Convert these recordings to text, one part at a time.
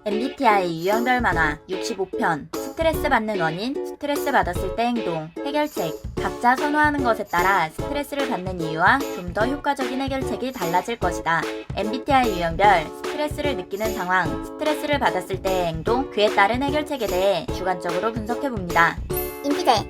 MBTI 유형별 만화 65편 스트레스 받는 원인, 스트레스 받았을 때 행동, 해결책. 각자 선호하는 것에 따라 스트레스를 받는 이유와 좀 더 효과적인 해결책이 달라질 것이다. MBTI 유형별 스트레스를 느끼는 상황, 스트레스를 받았을 때의 행동, 그에 따른 해결책에 대해 주관적으로 분석해봅니다. 인피제,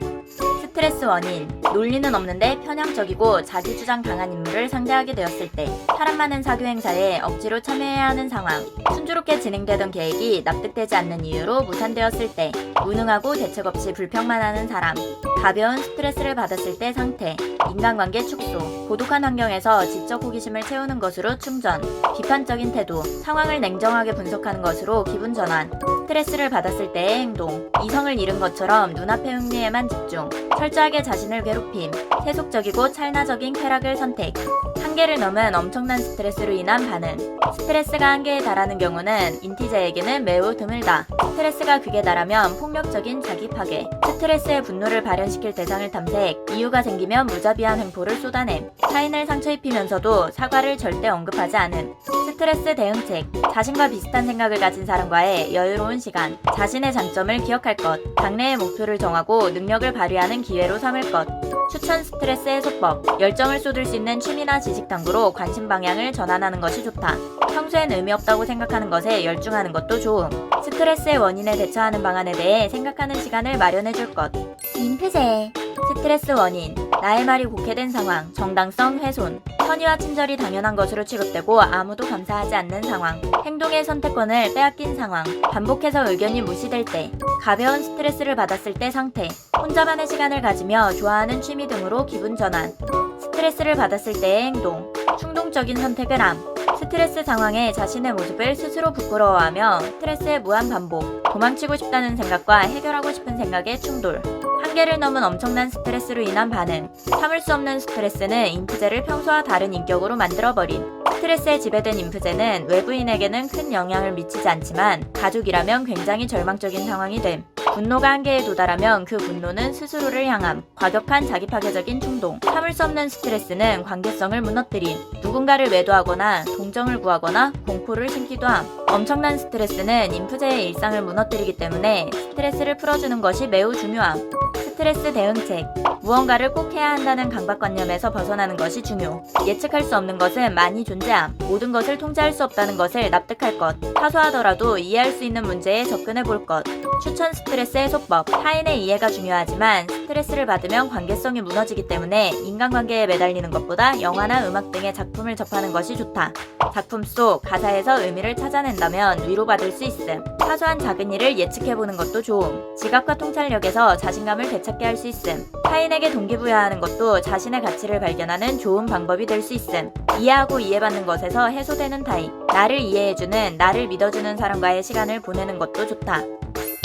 스트레스 원인, 논리는 없는데 편향적이고 자기주장 강한 인물을 상대하게 되었을 때, 사람 많은 사교 행사에 억지로 참여해야 하는 상황, 순조롭게 진행되던 계획이 납득되지 않는 이유로 무산되었을 때, 무능하고 대책 없이 불평만 하는 사람, 가벼운 스트레스를 받았을 때 상태, 인간관계 축소, 고독한 환경에서 지적 호기심을 채우는 것으로 충전, 비판적인 태도, 상황을 냉정하게 분석하는 것으로 기분 전환, 스트레스를 받았을 때의 행동, 이성을 잃은 것처럼 눈앞의 흥미에만 집중, 철저하게 자신을 괴롭힘, 세속적이고 찰나적인 쾌락을 선택, 한계를 넘은 엄청난 스트레스로 인한 반응. 스트레스가 한계에 달하는 경우는 인티제에게는 매우 드물다. 스트레스가 극에 달하면 폭력적인 자기 파괴, 스트레스의 분노를 발현시킬 대상을 탐색, 이유가 생기면 무자비한 횡포를 쏟아냄, 타인을 상처 입히면서도 사과를 절대 언급하지 않음. 스트레스 대응책, 자신과 비슷한 생각을 가진 사람과의 여유로운 시간, 자신의 장점을 기억할 것, 장래의 목표를 정하고 능력을 발휘하는 기회로 삼을 것. 추천 스트레스 해소법, 열정을 쏟을 수 있는 취미나 지식 탐구로 관심 방향을 전환하는 것이 좋다. 평소엔 의미 없다고 생각하는 것에 열중하는 것도 좋음. 스트레스의 원인에 대처하는 방안에 대해 생각하는 시간을 마련해줄 것. 인피제, 스트레스 원인, 나의 말이 곡해된 상황, 정당성 훼손, 선의와 친절이 당연한 것으로 취급되고 아무도 감사하지 않는 상황, 행동의 선택권을 빼앗긴 상황, 반복해서 의견이 무시될 때, 가벼운 스트레스를 받았을 때 상태, 혼자만의 시간을 가지며 좋아하는 취미 등으로 기분 전환, 스트레스를 받았을 때의 행동, 충동적인 선택을 함, 스트레스 상황에 자신의 모습을 스스로 부끄러워하며 스트레스의 무한 반복, 도망치고 싶다는 생각과 해결하고 싶은 생각의 충돌, 한계를 넘은 엄청난 스트레스로 인한 반응, 참을 수 없는 스트레스는 인프제를 평소와 다른 인격으로 만들어버림. 스트레스에 지배된 인프제는 외부인에게는 큰 영향을 미치지 않지만 가족이라면 굉장히 절망적인 상황이 됨. 분노가 한계에 도달하면 그 분노는 스스로를 향함. 과격한 자기파괴적인 충동. 참을 수 없는 스트레스는 관계성을 무너뜨림. 누군가를 외도하거나 동정을 구하거나 공포를 심기도 함. 엄청난 스트레스는 인프제의 일상을 무너뜨리기 때문에 스트레스를 풀어주는 것이 매우 중요함. 스트레스 대응책. 무언가를 꼭 해야 한다는 강박관념에서 벗어나는 것이 중요. 예측할 수 없는 것은 많이 존재함. 모든 것을 통제할 수 없다는 것을 납득할 것. 사소하더라도 이해할 수 있는 문제에 접근해 볼 것. 추천 스트레스 해소법. 타인의 이해가 중요하지만 스트레스를 받으면 관계성이 무너지기 때문에 인간관계에 매달리는 것보다 영화나 음악 등의 작품을 접하는 것이 좋다. 작품 속 가사에서 의미를 찾아낸다면 위로받을 수 있음. 사소한 작은 일을 예측해보는 것도 좋음. 지각과 통찰력에서 자신감을 되찾게 할 수 있음. 타인에게 동기부여하는 것도 자신의 가치를 발견하는 좋은 방법이 될 수 있음. 이해하고 이해받는 것에서 해소되는 타입. 나를 이해해주는, 나를 믿어주는 사람과의 시간을 보내는 것도 좋다.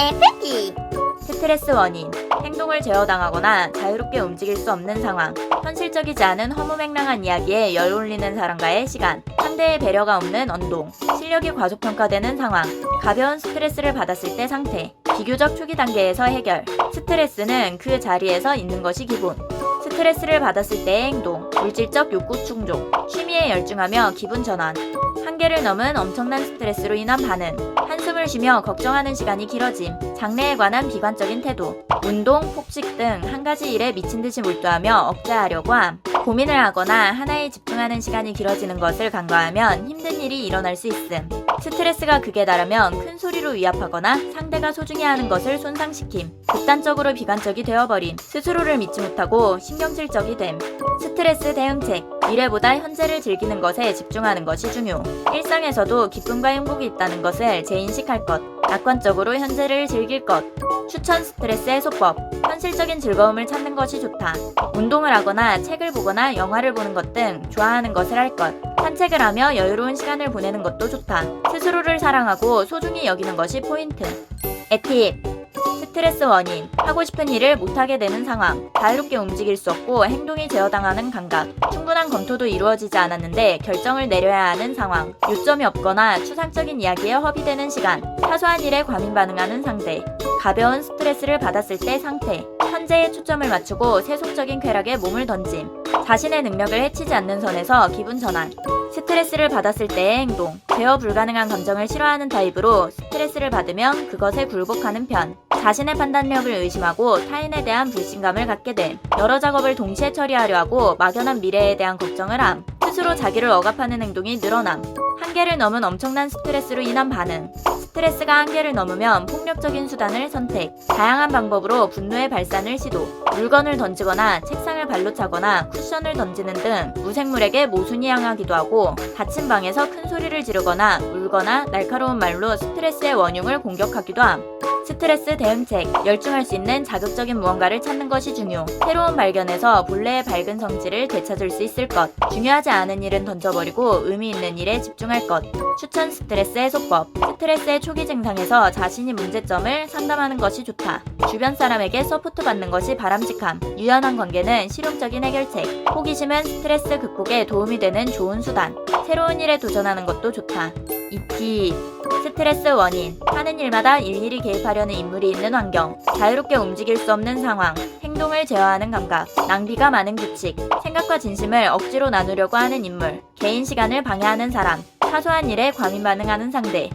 에프기, 스트레스 원인, 행동을 제어당하거나 자유롭게 움직일 수 없는 상황, 현실적이지 않은 허무맹랑한 이야기에 열 올리는 사람과의 시간, 상대의 배려가 없는 언동, 실력이 과소평가되는 상황, 가벼운 스트레스를 받았을 때 상태, 비교적 초기 단계에서 해결, 스트레스는 그 자리에서 있는 것이 기본. 스트레스를 받았을 때의 행동, 물질적 욕구 충족, 취미에 열중하며 기분 전환, 한계를 넘은 엄청난 스트레스로 인한 반응, 한숨을 쉬며 걱정하는 시간이 길어짐, 장래에 관한 비관적인 태도, 운동, 폭식 등 한 가지 일에 미친 듯이 몰두하며 억제하려고 함, 고민을 하거나 하나에 집중하는 시간이 길어지는 것을 간과하면 힘든 일이 일어날 수 있음. 스트레스가 극에 달하면 큰 소리로 위압하거나 상대가 소중히 하는 것을 손상시킴, 극단적으로 비관적이 되어버림, 스스로를 믿지 못하고 신경질적이 됨. 스트레스 대응책. 미래보다 현재를 즐기는 것에 집중하는 것이 중요. 일상에서도 기쁨과 행복이 있다는 것을 재인식할 것. 낙관적으로 현재를 즐길 것. 추천 스트레스 해소법. 현실적인 즐거움을 찾는 것이 좋다. 운동을 하거나 책을 보거나 영화를 보는 것 등 좋아하는 것을 할 것. 산책을 하며 여유로운 시간을 보내는 것도 좋다. 스스로를 사랑하고 소중히 여기는 것이 포인트. 에팁. 스트레스 원인, 하고 싶은 일을 못하게 되는 상황, 자유롭게 움직일 수 없고 행동이 제어당하는 감각, 충분한 검토도 이루어지지 않았는데 결정을 내려야 하는 상황, 요점이 없거나 추상적인 이야기에 허비되는 시간, 사소한 일에 과민 반응하는 상대, 가벼운 스트레스를 받았을 때 상태, 현재에 초점을 맞추고 세속적인 쾌락에 몸을 던짐, 자신의 능력을 해치지 않는 선에서 기분 전환. 스트레스를 받았을 때의 행동. 제어 불가능한 감정을 싫어하는 타입으로 스트레스를 받으면 그것에 굴복하는 편. 자신의 판단력을 의심하고 타인에 대한 불신감을 갖게 됨. 여러 작업을 동시에 처리하려 하고 막연한 미래에 대한 걱정을 함. 스스로 자기를 억압하는 행동이 늘어남. 한계를 넘은 엄청난 스트레스로 인한 반응. 스트레스가 한계를 넘으면 폭력적인 수단을 선택. 다양한 방법으로 분노의 발산을 시도. 물건을 던지거나 책상을 발로 차거나 쿠션을 던지는 등 무생물에게 모순이 향하기도 하고, 닫힌 방에서 큰 소리를 지르거나 울거나 날카로운 말로 스트레스의 원흉을 공격하기도 함. 스트레스 대응책. 열중할 수 있는 자극적인 무언가를 찾는 것이 중요. 새로운 발견에서 본래의 밝은 성질을 되찾을 수 있을 것. 중요하지 않은 일은 던져버리고 의미 있는 일에 집중할 것. 추천 스트레스 해소법. 스트레스의 초기 증상에서 자신이 문제점을 상담하는 것이 좋다. 주변 사람에게 서포트 받는 것이 바람직함. 유연한 관계는 실용적인 해결책. 호기심은 스트레스 극복에 도움이 되는 좋은 수단. 새로운 일에 도전하는 것도 좋다. ET. 스트레스 원인. 하는 일마다 일일이 개입하려는 인물이 있는 환경. 자유롭게 움직일 수 없는 상황. 행동을 제어하는 감각. 낭비가 많은 규칙. 생각과 진심을 억지로 나누려고 하는 인물. 개인 시간을 방해하는 사람. 사소한 일에 과민 반응하는 상대.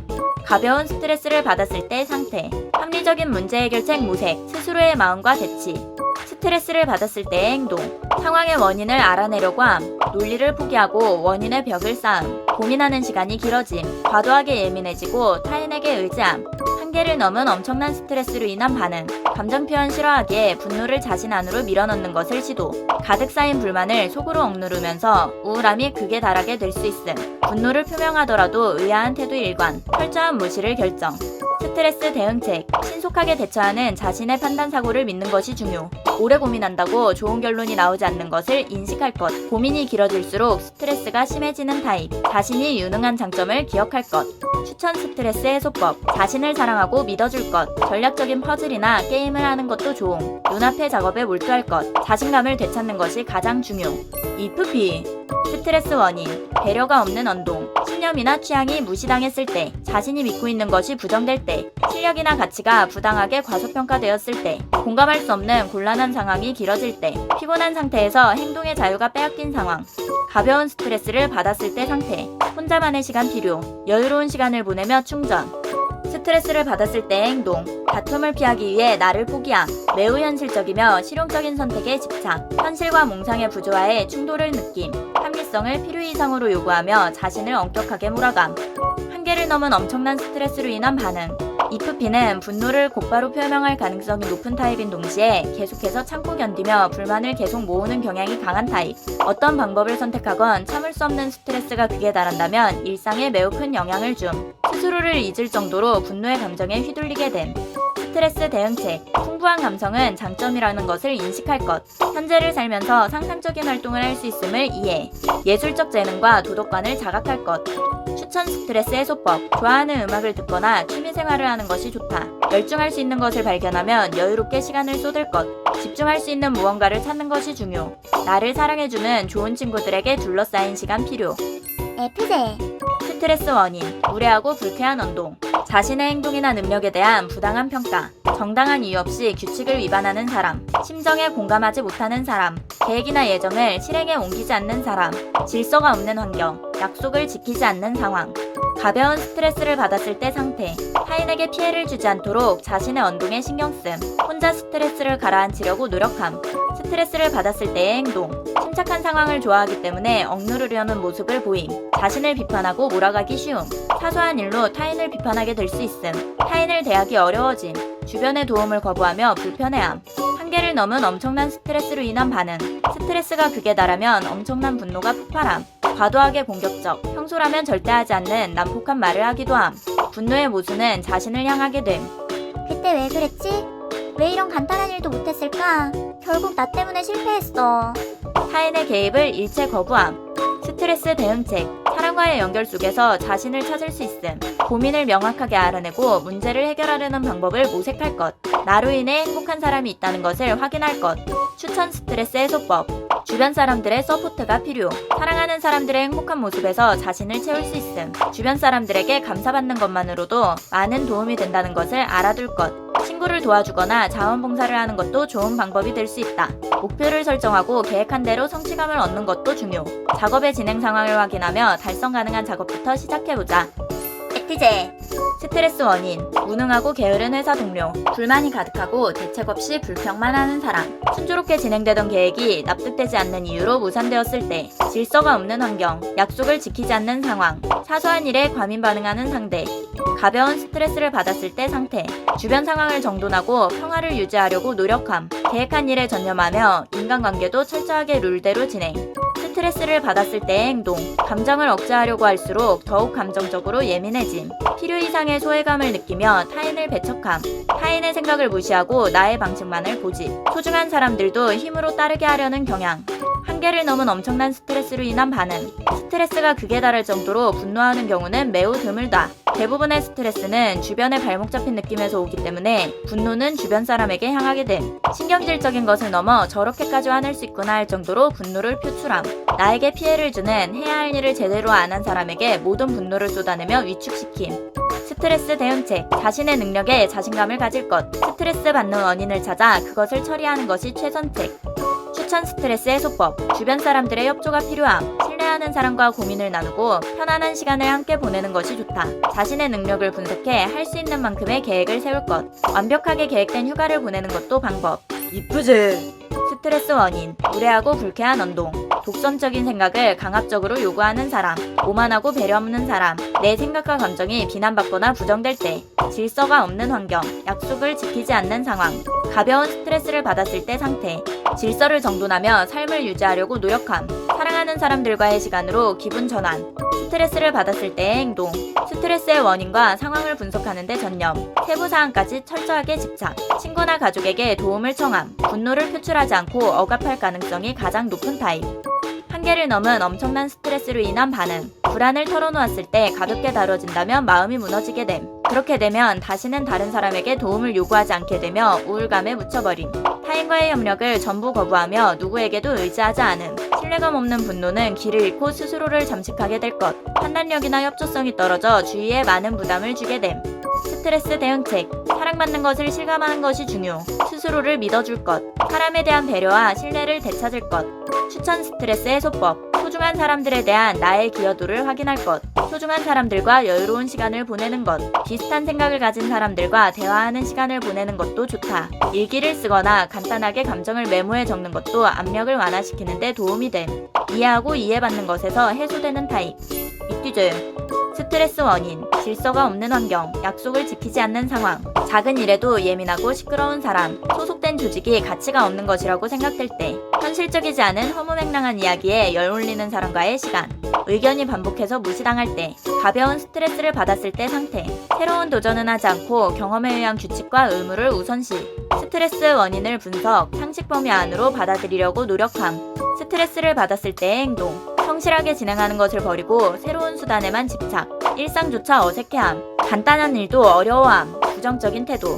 가벼운 스트레스를 받았을 때 상태. 합리적인 문제 해결책 모색. 스스로의 마음과 대치. 스트레스를 받았을 때의 행동. 상황의 원인을 알아내려고 함. 논리를 포기하고 원인의 벽을 쌓음. 고민하는 시간이 길어짐. 과도하게 예민해지고 타인에게 의지함. 한계를 넘은 엄청난 스트레스로 인한 반응. 감정 표현 싫어하기에 분노를 자신 안으로 밀어넣는 것을 시도. 가득 쌓인 불만을 속으로 억누르면서 우울함이 극에 달하게 될 수 있음. 분노를 표명하더라도 의아한 태도 일관. 철저한 무시를 결정. 스트레스 대응책. 신속하게 대처하는 자신의 판단 사고를 믿는 것이 중요. 오래 고민한다고 좋은 결론이 나오지 않는 것을 인식할 것. 고민이 길어질수록 스트레스가 심해지는 타입. 자신이 유능한 장점을 기억할 것. 추천 스트레스 해소법. 자신을 사랑하고 믿어줄 것. 전략적인 퍼즐이나 게임을 하는 것도 좋음. 눈앞의 작업에 몰두할 것. 자신감을 되찾는 것이 가장 중요. EFP. 스트레스 원인. 배려가 없는 언동. 신념이나 취향이 무시당했을 때. 자신이 믿고 있는 것이 부정될 때. 실력이나 가치가 부당하게 과소평가되었을 때. 공감할 수 없는 곤란한 상황이 길어질 때. 피곤한 상태에서 행동의 자유가 빼앗긴 상황. 가벼운 스트레스를 받았을 때 상태. 혼자만의 시간 필요. 여유로운 시간을 보내며 충전. 스트레스를 받았을 때의 행동. 다툼을 피하기 위해 나를 포기함. 매우 현실적이며 실용적인 선택에 집착. 현실과 몽상의 부조화에 충돌을 느낌. 합리성을 필요 이상으로 요구하며 자신을 엄격하게 몰아감. 한계를 넘은 엄청난 스트레스로 인한 반응. EFP는 분노를 곧바로 표명할 가능성이 높은 타입인 동시에 계속해서 참고 견디며 불만을 계속 모으는 경향이 강한 타입. 어떤 방법을 선택하건 참을 수 없는 스트레스가 극에 달한다면 일상에 매우 큰 영향을 줌. 스스로를 잊을 정도로 분노의 감정에 휘둘리게 됨. 스트레스 대응책. 풍부한 감성은 장점이라는 것을 인식할 것. 현재를 살면서 상상적인 활동을 할 수 있음을 이해. 예술적 재능과 도덕관을 자각할 것. 추천 스트레스 해소법. 좋아하는 음악을 듣거나 취미생활을 하는 것이 좋다. 열중할 수 있는 것을 발견하면 여유롭게 시간을 쏟을 것. 집중할 수 있는 무언가를 찾는 것이 중요. 나를 사랑해주는 좋은 친구들에게 둘러싸인 시간 필요. FJ. 스트레스 원인. 무례하고 불쾌한 언동. 자신의 행동이나 능력에 대한 부당한 평가. 정당한 이유 없이 규칙을 위반하는 사람. 심정에 공감하지 못하는 사람. 계획이나 예정을 실행에 옮기지 않는 사람. 질서가 없는 환경. 약속을 지키지 않는 상황. 가벼운 스트레스를 받았을 때 상태. 타인에게 피해를 주지 않도록 자신의 언동에 신경씀. 혼자 스트레스를 가라앉히려고 노력함. 스트레스를 받았을 때의 행동. 침착한 상황을 좋아하기 때문에 억누르려는 모습을 보임. 자신을 비판하고 몰아가기 쉬움. 사소한 일로 타인을 비판하게 될 수 있음. 타인을 대하기 어려워짐. 주변의 도움을 거부하며 불편해함. 한계를 넘은 엄청난 스트레스로 인한 반응. 스트레스가 극에 달하면 엄청난 분노가 폭발함. 과도하게 공격적. 평소라면 절대 하지 않는 난폭한 말을 하기도 함. 분노의 모순은 자신을 향하게 됨. 그때 왜 그랬지? 왜 이런 간단한 일도 못했을까? 결국 나 때문에 실패했어. 타인의 개입을 일체 거부함. 스트레스 대응책. 사람과의 연결 속에서 자신을 찾을 수 있음. 고민을 명확하게 알아내고 문제를 해결하려는 방법을 모색할 것. 나로 인해 행복한 사람이 있다는 것을 확인할 것. 추천 스트레스 해소법. 주변 사람들의 서포트가 필요. 사랑하는 사람들의 행복한 모습에서 자신을 채울 수 있음. 주변 사람들에게 감사받는 것만으로도 많은 도움이 된다는 것을 알아둘 것. 친구를 도와주거나 자원봉사를 하는 것도 좋은 방법이 될 수 있다. 목표를 설정하고 계획한 대로 성취감을 얻는 것도 중요. 작업의 진행 상황을 확인하며 달성 가능한 작업부터 시작해보자. 에티제. 스트레스 원인, 무능하고 게으른 회사 동료, 불만이 가득하고 대책 없이 불평만 하는 사람, 순조롭게 진행되던 계획이 납득되지 않는 이유로 무산되었을 때, 질서가 없는 환경, 약속을 지키지 않는 상황, 사소한 일에 과민 반응하는 상대, 가벼운 스트레스를 받았을 때 상태, 주변 상황을 정돈하고 평화를 유지하려고 노력함, 계획한 일에 전념하며 인간관계도 철저하게 룰대로 진행, 스트레스를 받았을 때의 행동, 감정을 억제하려고 할수록 더욱 감정적으로 예민해짐, 필요 이상의 소외감을 느끼며 타인을 배척함, 타인의 생각을 무시하고 나의 방식만을 고집, 소중한 사람들도 힘으로 따르게 하려는 경향, 한계를 넘은 엄청난 스트레스로 인한 반응, 스트레스가 극에 달할 정도로 분노하는 경우는 매우 드물다. 대부분의 스트레스는 주변에 발목 잡힌 느낌에서 오기 때문에 분노는 주변 사람에게 향하게 됨. 신경질적인 것을 넘어 저렇게까지 화낼 수 있구나 할 정도로 분노를 표출함. 나에게 피해를 주는 해야 할 일을 제대로 안 한 사람에게 모든 분노를 쏟아내며 위축시킴. 스트레스 대응책, 자신의 능력에 자신감을 가질 것, 스트레스 받는 원인을 찾아 그것을 처리하는 것이 최선책. 추천 스트레스 해소법, 주변 사람들의 협조가 필요함, 신뢰하는 사람과 고민을 나누고 편안한 시간을 함께 보내는 것이 좋다. 자신의 능력을 분석해 할 수 있는 만큼의 계획을 세울 것, 완벽하게 계획된 휴가를 보내는 것도 방법. 이쁘지? 스트레스 원인, 무례하고 불쾌한 언동, 독선적인 생각을 강압적으로 요구하는 사람, 오만하고 배려 없는 사람, 내 생각과 감정이 비난받거나 부정될 때, 질서가 없는 환경, 약속을 지키지 않는 상황, 가벼운 스트레스를 받았을 때 상태, 질서를 정돈하며 삶을 유지하려고 노력함, 사랑하는 사람들과의 시간으로 기분 전환, 스트레스를 받았을 때의 행동, 스트레스의 원인과 상황을 분석하는 데 전념, 세부 사항까지 철저하게 집착, 친구나 가족에게 도움을 청함, 분노를 표출하지 않고 억압할 가능성이 가장 높은 타입. 한계를 넘은 엄청난 스트레스로 인한 반응, 불안을 털어놓았을 때 가볍게 다뤄진다면 마음이 무너지게 됨. 그렇게 되면 다시는 다른 사람에게 도움을 요구하지 않게 되며 우울감에 묻혀버림. 타인과의 협력을 전부 거부하며 누구에게도 의지하지 않음. 신뢰감 없는 분노는 길을 잃고 스스로를 잠식하게 될 것. 판단력이나 협조성이 떨어져 주위에 많은 부담을 주게 됨. 스트레스 대응책, 사랑받는 것을 실감하는 것이 중요. 스스로를 믿어줄 것, 사람에 대한 배려와 신뢰를 되찾을 것. 추천 스트레스 해소법, 소중한 사람들에 대한 나의 기여도를 확인할 것, 소중한 사람들과 여유로운 시간을 보내는 것, 비슷한 생각을 가진 사람들과 대화하는 시간을 보내는 것도 좋다. 일기를 쓰거나 간단하게 감정을 메모해 적는 것도 압력을 완화시키는 데 도움이 됨. 이해하고 이해받는 것에서 해소되는 타입. 이티즈. 스트레스 원인, 질서가 없는 환경, 약속을 지키지 않는 상황, 작은 일에도 예민하고 시끄러운 사람, 소속된 조직이 가치가 없는 것이라고 생각될 때, 현실적이지 않은 허무맹랑한 이야기에 열올리는 사람과의 시간, 의견이 반복해서 무시당할 때, 가벼운 스트레스를 받았을 때 상태, 새로운 도전은 하지 않고 경험에 의한 규칙과 의무를 우선시, 스트레스 원인을 분석, 상식 범위 안으로 받아들이려고 노력함, 스트레스를 받았을 때의 행동, 성실하게 진행하는 것을 버리고 새로운 수단에만 집착, 일상조차 어색해함, 간단한 일도 어려워함, 부정적인 태도,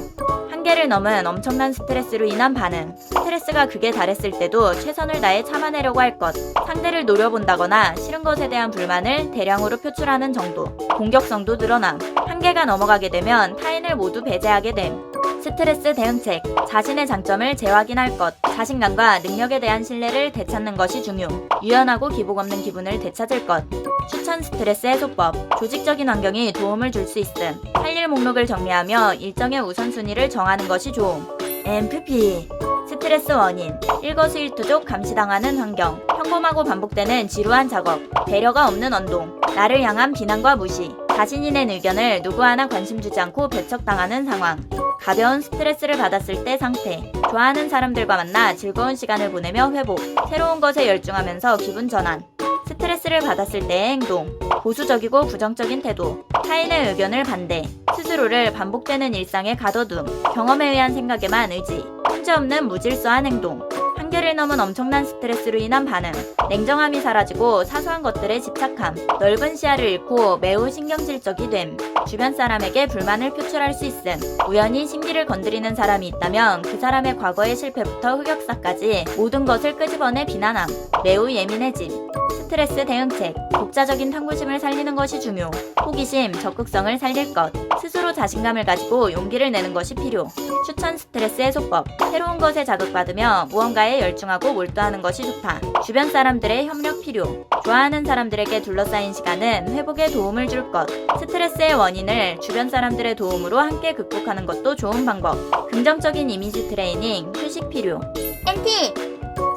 한계를 넘은 엄청난 스트레스로 인한 반응, 스트레스가 극에 달했을 때도 최선을 다해 참아내려고 할 것, 상대를 노려본다거나 싫은 것에 대한 불만을 대량으로 표출하는 정도, 공격성도 늘어남, 한계가 넘어가게 되면 타인을 모두 배제하게 됨. 스트레스 대응책, 자신의 장점을 재확인할 것, 자신감과 능력에 대한 신뢰를 되찾는 것이 중요. 유연하고 기복 없는 기분을 되찾을 것. 추천 스트레스 해소법, 조직적인 환경이 도움을 줄 수 있음. 할 일 목록을 정리하며 일정의 우선순위를 정하는 것이 좋음. MPP. 스트레스 원인, 일거수일투족 감시당하는 환경, 평범하고 반복되는 지루한 작업, 배려가 없는 언동, 나를 향한 비난과 무시, 자신이 낸 의견을 누구 하나 관심 주지 않고 배척당하는 상황, 가벼운 스트레스를 받았을 때 상태, 좋아하는 사람들과 만나 즐거운 시간을 보내며 회복, 새로운 것에 열중하면서 기분 전환, 스트레스를 받았을 때의 행동, 보수적이고 부정적인 태도, 타인의 의견을 반대, 스스로를 반복되는 일상에 가둬둠, 경험에 의한 생각에만 의지, 문제없는 무질서한 행동, 한계를 넘은 엄청난 스트레스로 인한 반응, 냉정함이 사라지고 사소한 것들에 집착함, 넓은 시야를 잃고 매우 신경질적이 됨, 주변 사람에게 불만을 표출할 수 있음, 우연히 심기를 건드리는 사람이 있다면 그 사람의 과거의 실패부터 흑역사까지 모든 것을 끄집어내 비난함, 매우 예민해짐. 스트레스 대응책, 독자적인 탐구심을 살리는 것이 중요. 호기심, 적극성을 살릴 것, 스스로 자신감을 가지고 용기를 내는 것이 필요. 추천 스트레스 해소법. 새로운 것에 자극받으며 무언가에 열중하고 몰두하는 것이 좋다. 주변 사람들의 협력 필요. 좋아하는 사람들에게 둘러싸인 시간은 회복에 도움을 줄 것. 스트레스의 원인을 주변 사람들의 도움으로 함께 극복하는 것도 좋은 방법. 긍정적인 이미지 트레이닝, 휴식 필요. MT!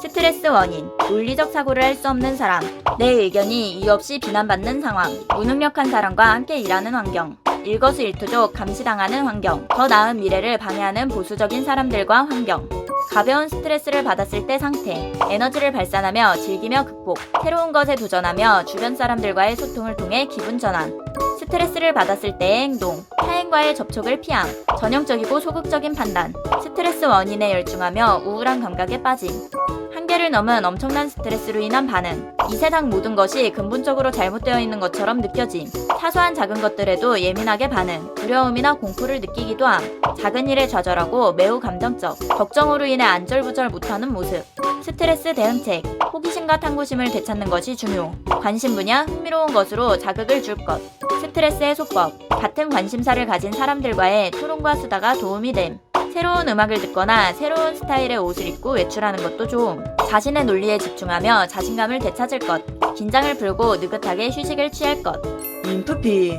스트레스 원인, 논리적 사고를 할 수 없는 사람, 내 의견이 이유 없이 비난받는 상황, 무능력한 사람과 함께 일하는 환경, 일거수일투족 감시당하는 환경, 더 나은 미래를 방해하는 보수적인 사람들과 환경, 가벼운 스트레스를 받았을 때 상태, 에너지를 발산하며 즐기며 극복, 새로운 것에 도전하며 주변 사람들과의 소통을 통해 기분 전환, 스트레스를 받았을 때의 행동, 타인과의 접촉을 피함, 전형적이고 소극적인 판단, 스트레스 원인에 열중하며 우울한 감각에 빠짐, 한계를 넘은 엄청난 스트레스로 인한 반응, 이 세상 모든 것이 근본적으로 잘못되어 있는 것처럼 느껴짐, 사소한 작은 것들에도 예민하게 반응, 두려움이나 공포를 느끼기도 함, 작은 일에 좌절하고 매우 감정적, 걱정으로 인해 안절부절 못하는 모습, 스트레스 대응책, 호기심과 탐구심을 되찾는 것이 중요, 관심 분야, 흥미로운 것으로 자극을 줄 것, 스트레스 해소법, 같은 관심사를 가진 사람들과의 토론과 수다가 도움이 됨, 새로운 음악을 듣거나 새로운 스타일의 옷을 입고 외출하는 것도 좋음. 자신의 논리에 집중하며 자신감을 되찾을 것. 긴장을 풀고 느긋하게 휴식을 취할 것. 인프피.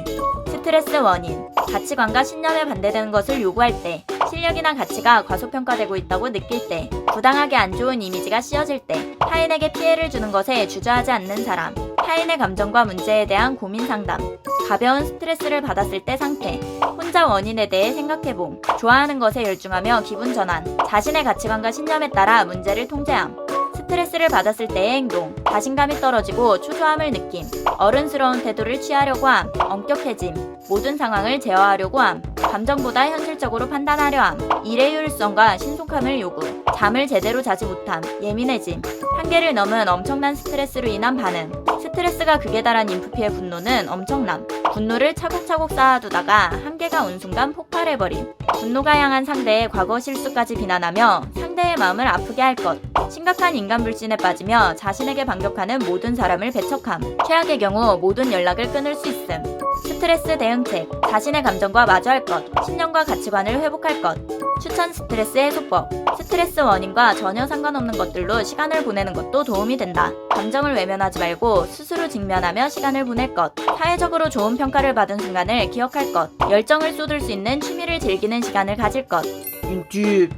스트레스 원인. 가치관과 신념에 반대되는 것을 요구할 때, 실력이나 가치가 과소평가되고 있다고 느낄 때, 부당하게 안 좋은 이미지가 씌워질 때, 타인에게 피해를 주는 것에 주저하지 않는 사람, 타인의 감정과 문제에 대한 고민 상담, 가벼운 스트레스를 받았을 때 상태, 혼자 원인에 대해 생각해봄, 좋아하는 것에 열중하며 기분 전환, 자신의 가치관과 신념에 따라 문제를 통제함, 스트레스를 받았을 때의 행동, 자신감이 떨어지고 초조함을 느낌, 어른스러운 태도를 취하려고 함, 엄격해짐, 모든 상황을 제어하려고 함, 감정보다 현실적으로 판단하려 함, 일의 효율성과 신속함을 요구, 잠을 제대로 자지 못함, 예민해짐, 한계를 넘은 엄청난 스트레스로 인한 반응, 스트레스가 극에 달한 인프피의 분노는 엄청남, 분노를 차곡차곡 쌓아두다가 한계가 온 순간 폭발해버림, 분노가 향한 상대의 과거 실수까지 비난하며 상대의 마음을 아프게 할 것, 심각한 인간 불신에 빠지며 자신에게 반격하는 모든 사람을 배척함, 최악의 경우 모든 연락을 끊을 수 있음, 스트레스 대응책, 자신의 감정과 마주할 것, 신념과 가치관을 회복할 것, 추천 스트레스 해소법, 스트레스 원인과 전혀 상관없는 것들로 시간을 보내는 것도 도움이 된다. 감정을 외면하지 말고 스스로 직면하며 시간을 보낼 것, 사회적으로 좋은 평가를 받은 순간을 기억할 것, 열정을 쏟을 수 있는 취미를 즐기는 시간을 가질 것. 인팁.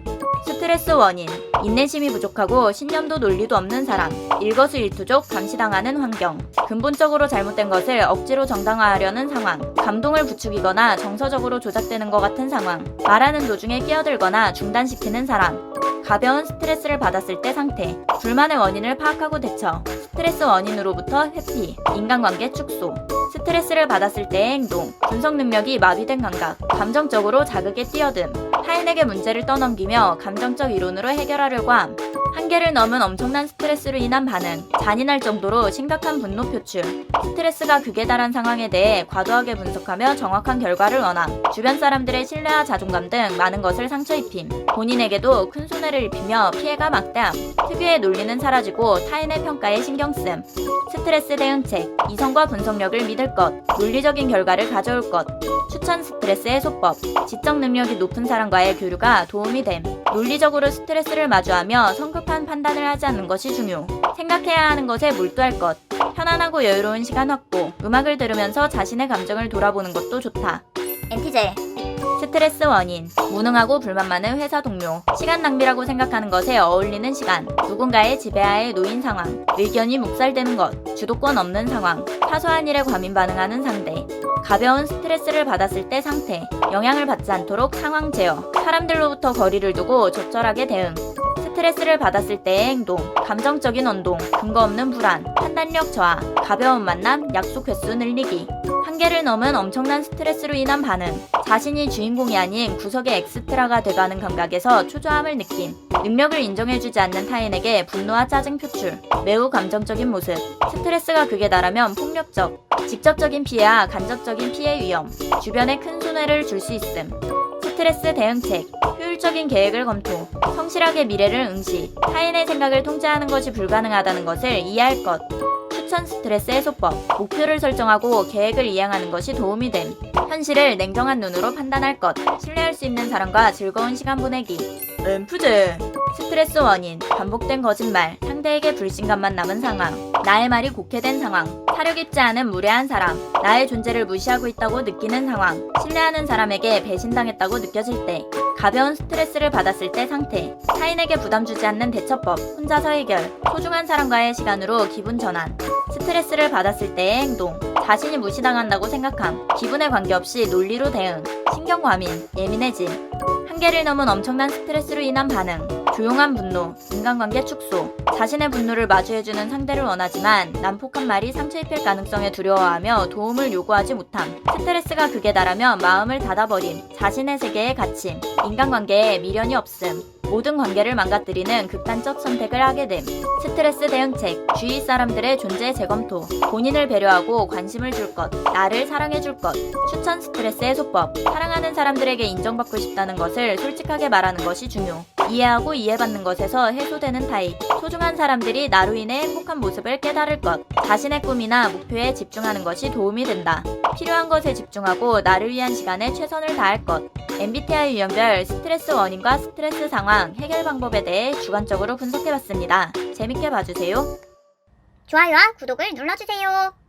스트레스 원인, 인내심이 부족하고 신념도 논리도 없는 사람, 일거수일투족 감시당하는 환경, 근본적으로 잘못된 것을 억지로 정당화하려는 상황, 감동을 부추기거나 정서적으로 조작되는 것 같은 상황, 말하는 도중에 끼어들거나 중단시키는 사람, 가벼운 스트레스를 받았을 때 상태, 불만의 원인을 파악하고 대처, 스트레스 원인으로부터 회피, 인간관계 축소, 스트레스를 받았을 때의 행동, 분석 능력이 마비된 감각, 감정적으로 자극에 뛰어듦, 타인에게 문제를 떠넘기며 감정적 이론으로 해결하려고 함, 한계를 넘은 엄청난 스트레스로 인한 반응, 잔인할 정도로 심각한 분노 표출, 스트레스가 극에 달한 상황에 대해 과도하게 분석하며 정확한 결과를 원함, 주변 사람들의 신뢰와 자존감 등 많은 것을 상처 입힘, 본인에게도 큰 손해를 입히며 피해가 막대함, 특유의 논리는 사라지고 타인의 평가에 신경쓰음, 스트레스 대응책, 이성과 분석력을 믿을 것, 논리적인 결과를 가져올 것, 추천 스트레스 해소법, 지적 능력이 높은 사람과의 교류가 도움이 됨, 논리적으로 스트레스를 마주하며 성급한 판단을 하지 않는 것이 중요, 생각해야 하는 것에 몰두할 것, 편안하고 여유로운 시간 확보, 음악을 들으면서 자신의 감정을 돌아보는 것도 좋다. MTJ. 스트레스 원인, 무능하고 불만 많은 회사 동료, 시간 낭비라고 생각하는 것에 어울리는 시간, 누군가의 지배하에 놓인 상황, 의견이 묵살되는 것, 주도권 없는 상황, 사소한 일에 과민 반응하는 상대, 가벼운 스트레스를 받았을 때 상태, 영향을 받지 않도록 상황 제어, 사람들로부터 거리를 두고 적절하게 대응, 스트레스를 받았을 때의 행동, 감정적인 언동, 근거 없는 불안, 판단력 저하, 가벼운 만남, 약속 횟수 늘리기, 한계를 넘은 엄청난 스트레스로 인한 반응, 자신이 주인공이 아닌 구석의 엑스트라가 돼가는 감각에서 초조함을 느낌, 능력을 인정해주지 않는 타인에게 분노와 짜증 표출, 매우 감정적인 모습, 스트레스가 극에 달하면 폭력적, 직접적인 피해와 간접적인 피해 위험, 주변에 큰 손해를 줄 수 있음, 스트레스 대응책, 효율적인 계획을 검토, 성실하게 미래를 응시, 타인의 생각을 통제하는 것이 불가능하다는 것을 이해할 것, 추천 스트레스 해소법, 목표를 설정하고 계획을 이행하는 것이 도움이 됨, 현실을 냉정한 눈으로 판단할 것, 신뢰할 수 있는 사람과 즐거운 시간 보내기. F제. 스트레스 원인, 반복된 거짓말, 상대에게 불신감만 남은 상황, 나의 말이 곡해된 상황, 사려 깊지 않은 무례한 사람, 나의 존재를 무시하고 있다고 느끼는 상황, 신뢰하는 사람에게 배신당했다고 느껴질 때, 가벼운 스트레스를 받았을 때 상태, 타인에게 부담 주지 않는 대처법, 혼자서 해결, 소중한 사람과의 시간으로 기분 전환, 스트레스를 받았을 때의 행동, 자신이 무시당한다고 생각함, 기분에 관계없이 논리로 대응, 신경과민, 예민해짐, 한계를 넘은 엄청난 스트레스로 인한 반응, 조용한 분노, 인간관계 축소, 자신의 분노를 마주해주는 상대를 원하지만 난폭한 말이 상처 입힐 가능성에 두려워하며 도움을 요구하지 못함, 스트레스가 극에 달하며 마음을 닫아버림, 자신의 세계에 갇힘, 인간관계에 미련이 없음, 모든 관계를 망가뜨리는 극단적 선택을 하게 됨, 스트레스 대응책, 주위 사람들의 존재 재검토, 본인을 배려하고 관심을 줄 것, 나를 사랑해 줄 것, 추천 스트레스 해소법, 사랑하는 사람들에게 인정받고 싶다는 것을 솔직하게 말하는 것이 중요, 이해하고 이해받는 것에서 해소되는 타입, 소중한 사람들이 나로 인해 행복한 모습을 깨달을 것, 자신의 꿈이나 목표에 집중하는 것이 도움이 된다, 필요한 것에 집중하고 나를 위한 시간에 최선을 다할 것, MBTI 유형별 스트레스 원인과 스트레스 상황, 해결 방법에 대해 주관적으로 분석해봤습니다. 재밌게 봐주세요. 좋아요와 구독을 눌러주세요.